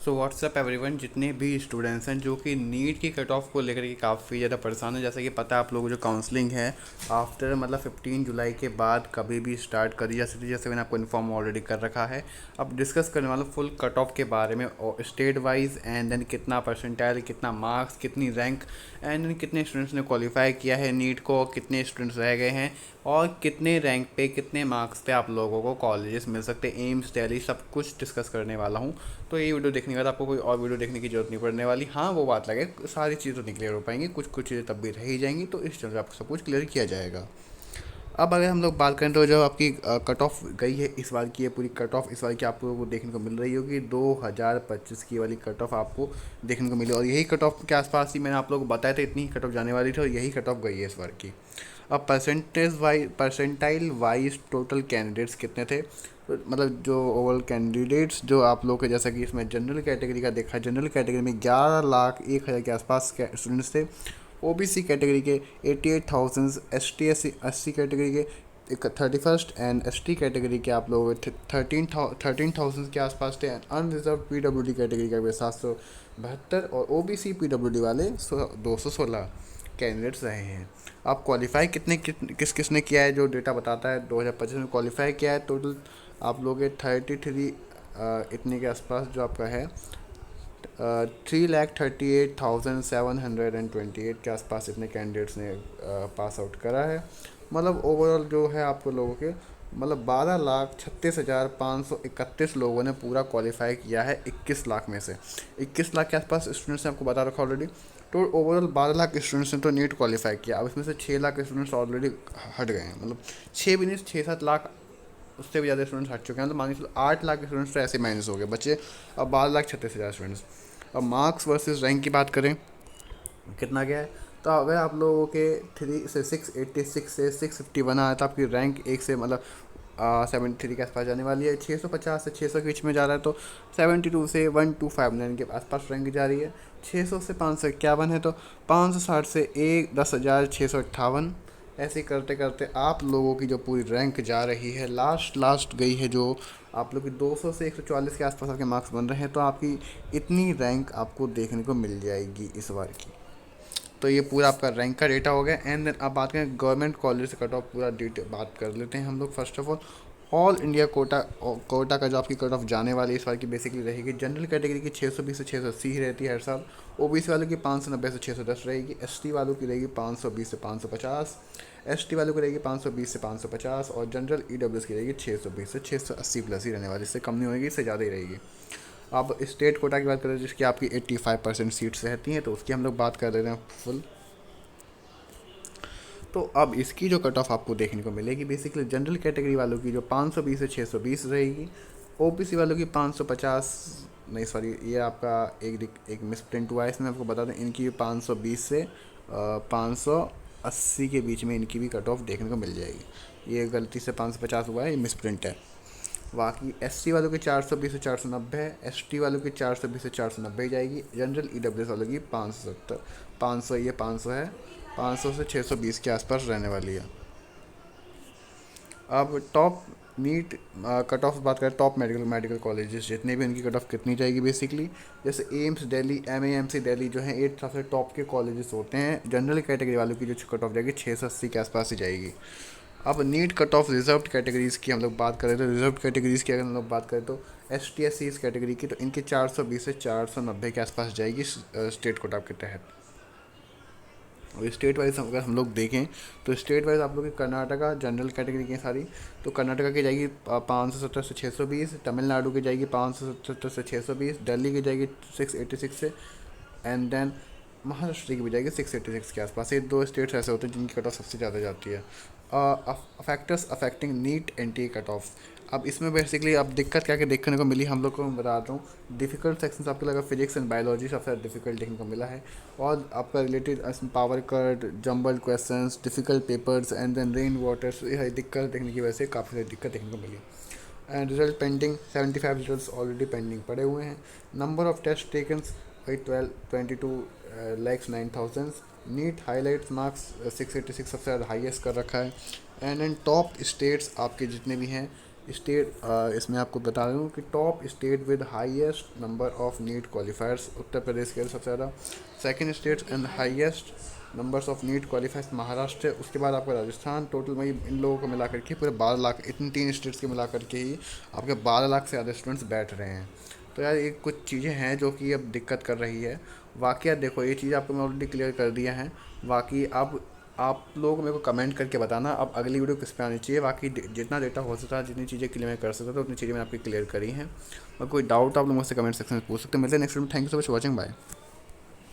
So what's up everyone, जितने भी students हैं जो कि नीट की कट ऑफ को लेकर के काफ़ी ज़्यादा परेशान है। जैसा कि पता है आप लोगों को, जो काउंसलिंग है आफ्टर 15 जुलाई के बाद कभी भी स्टार्ट करी जा सकती है, जैसे मैंने आपको इन्फॉर्म ऑलरेडी कर रखा है। अब डिस्कस करने वाला फुल कट ऑफ के बारे में, और स्टेट वाइज, एंड देन कितना परसेंटाइल, कितना मार्क्स, कितनी रैंक, एंड देन कितने स्टूडेंट्स ने क्वालिफाई किया है नीट को, कितने स्टूडेंट्स रह गए हैं, और कितने रैंक पे, कितने मार्क्स पे आप लोगों को कॉलेजेस मिल सकते हैं, एम्स, दिल्ली, सब कुछ डिस्कस करने वाला हूँ। तो ये वीडियो देखने के बाद आपको कोई और वीडियो देखने की जरूरत नहीं पड़ने वाली। हाँ, वो बात लगे, सारी चीज़ें तो नहीं क्लियर हो पाएंगी, कुछ कुछ चीज़ें तब भी रह ही जाएंगी, तो इस चैनल पे आपको सब कुछ क्लियर किया जाएगा। अब अगर हम लोग बात करें तो जो आपकी कट ऑफ गई है इस बार की, ये पूरी कट ऑफ इस बार की आप लोगों को देखने को मिल रही होगी। 2025 की वाली कट ऑफ आपको देखने को मिली, और यही कट ऑफ के आसपास ही मैंने आप लोगों को बताया था, इतनी ही कट ऑफ जाने वाली थी, और यही कट ऑफ गई है इस बार की। अब परसेंटाइल वाइज टोटल कैंडिडेट्स कितने थे, तो जो ओवरऑल कैंडिडेट्स जो आप लोग के, जैसा कि इसमें जनरल कैटेगरी का देखा है, जनरल कैटेगरी में 11,01,000 के आसपास स्टूडेंट्स थे। ओबीसी कैटेगरी के 88,000, एसटी कैटेगरी के 31 एंड एसटी कैटेगरी के आप लोग 13,000 के आसपास थे। अनरिजर्व पीडब्ल्यूडी कैटेगरी का भी 772, और ओबीसी पीडब्ल्यूडी वाले 216 कैंडिडेट्स रहे हैं। आप क्वालिफाई किस किसने किया है, जो डेटा बताता है 2025 में क्वालिफाई किया है टोटल आप लोग 33 इतने के आसपास जो आपका है, 3,38,728 के आसपास इतने कैंडिडेट्स ने पास आउट करा है। ओवरऑल जो है आपको लोगों के 12,36,531 लोगों ने पूरा क्वालिफाई किया है 21 लाख में से। 21 लाख के आसपास स्टूडेंट्स ने आपको बता रखा ऑलरेडी। तो ओवरऑल 12 लाख स्टूडेंट्स ने तो नीट क्वालिफाई किया। अब इसमें से 6 लाख स्टूडेंट्स ऑलरेडी हट गए हैं, 6 भी नहीं, 6-7 लाख उससे भी ज़्यादा स्टूडेंट्स हट चुके हैं। मान लीजिए 8 लाख स्टूडेंट्स तो ऐसे माइनस हो गए, बच्चे अब 12,36,000 स्टूडेंट्स। अब मार्क्स वर्सेस रैंक की बात करें, कितना गया है, तो अगर आप लोगों के 3 से 686 से 651 आया, तो आपकी रैंक एक से 73 के आसपास जाने वाली है। 650 से 600 के बीच में जा रहा है, तो 72 से 1259 के आसपास रैंक जा रही है। 600 से 551 है, तो 560 से 10,658, ऐसे करते करते आप लोगों की जो पूरी रैंक जा रही है, लास्ट गई है, जो आप लोग की 200 से 144 के आसपास आपके मार्क्स बन रहे हैं, तो आपकी इतनी रैंक आपको देखने को मिल जाएगी इस बार की। तो ये पूरा आपका रैंक का डेटा हो गया। एंड देन अब बात करें गवर्नमेंट कॉलेज से कट ऑफ, पूरा डिटेल बात कर लेते हैं हम लोग। First of all India quota का जो आपकी कट ऑफ जाने वाली इस बार की बेसिकली रहेगी। जनरल कैटेगरी की 620 से 680 ही रहती है हर साल। ओबीसी वालों की 590 से 610 रहेगी। एसटी वालों की रहेगी 520 से 550, एसटी वालों की रहेगी 520 से 550, और जनरल ईडब्ल्यूएस की रहेगी 620 से 680 प्लस ही रहने वाली, इससे कम नहीं होगी, इससे ज़्यादा ही रहेगी। अब स्टेट कोटा की बात करें, जिसकी आपकी 85% सीट्स रहती हैं, तो उसकी हम लोग बात कर रहे हैं फुल। तो अब इसकी जो कट ऑफ आपको देखने को मिलेगी, बेसिकली जनरल कैटेगरी वालों की जो 520 से 620 रहेगी। ओबीसी वालों की 550, नहीं सॉरी, ये आपका एक मिस प्रिंट हुआ है इसमें, आपको बता दें, इनकी 520 से 580 के बीच में इनकी भी कट ऑफ देखने को मिल जाएगी। ये गलती से 550 हुआ है, ये मिस प्रिंट है। बाकी एससी वालों की 420 से 490 है। एसटी वालों की 420 से 490 ही जाएगी। जनरल ईडब्ल्यूएस वालों की 570, 500, ये 500 है, 500 से 620 के आसपास रहने वाली है। अब टॉप नीट कट ऑफ बात करें, टॉप मेडिकल कॉलेजेस जितने भी, उनकी कट ऑफ कितनी जाएगी बेसिकली, जैसे एम्स दिल्ली, एमएएमसी दिल्ली जो है 8 सबसे टॉप के कॉलेजेस होते हैं। जनरल कैटेगरी वालों की जो कट ऑफ जाएगी 680 के आसपास ही जाएगी। अब NEET cut off reserve categories की हम लोग बात करें, तो रिजर्व कैटेगरीज़ की अगर हम लोग बात करें, तो एस टी एस सी इस कैटेगरी की, तो इनकी 420 से 490 के आसपास जाएगी स्टेट कोटा के तहत। और स्टेट वाइज अगर हम लोग देखें, तो स्टेट वाइज आप लोग की कर्नाटका जनरल कैटेगरी की सारी, तो कर्नाटका की जाएगी 570 से 620, तमिलनाडु की जाएगी 570 से 620, दिल्ली की जाएगी 686 से, एंड देन महाराष्ट्र की भी जाएगी 686 के आसपास। ये दो स्टेट्स ऐसे होते हैं जिनकी कट ऑफ सबसे ज़्यादा जाती है। Factors affecting NEET NTA cut off. अब इसमें बेसिकली अब दिक्कत क्या क्या देखने को मिली हम लोग को, मैं बताता हूँ। डिफ़िकल्ट सेक्शंस आपको लगा, फिजिक्स एंड बायोलॉजी सबसे डिफिकल्ट देखने को मिला है, और आपका related power cut, jumbled questions, difficult papers, and then rain waters, ये दिक्कत देखने की वजह से काफ़ी सारी दिक्कत देखने को मिली। End result pending, 75 result already pending पड़े हुए हैं। Number of test taken 22,9,000। NEET highlights marks 686 सबसे ज़्यादा हाईएस्ट कर रखा है। एंड टॉप स्टेट्स आपके जितने भी हैं, स्टेट इसमें आपको बता रहा हूँ कि top state with highest number of NEET qualifiers Uttar Pradesh के सबसे ज़्यादा, second state and highest numbers of NEET qualifiers Maharashtra, उसके बाद आपका राजस्थान। टोटल में इन लोगों को मिला करके पूरे 12 लाख, इन 3 स्टेट्स के मिला करके ही आपके 12 लाख से ज़्यादा स्टूडेंट्स बैठ रहे हैं। तो यार ये कुछ चीज़ें हैं जो कि अब दिक्कत कर रही है। वाकई देखो ये चीज़ आपको मैं ऑलरेडी क्लियर कर दिया है। बाकी अब आप लोग मेरे को कमेंट करके बताना अब अगली वीडियो किस पे आनी चाहिए। बाकी जितना डेटा हो सकता है, जितनी चीज़ें क्लियर कर सकता था उतनी चीज़ें मैंने आपकी क्लियर करी हैं। और कोई डाउट आप लोग मुझसे कमेंट सेक्शन में पूछ सकते हैं। मिलते हैं नेक्स्ट वीडियो में। Thank you so much watching, bye.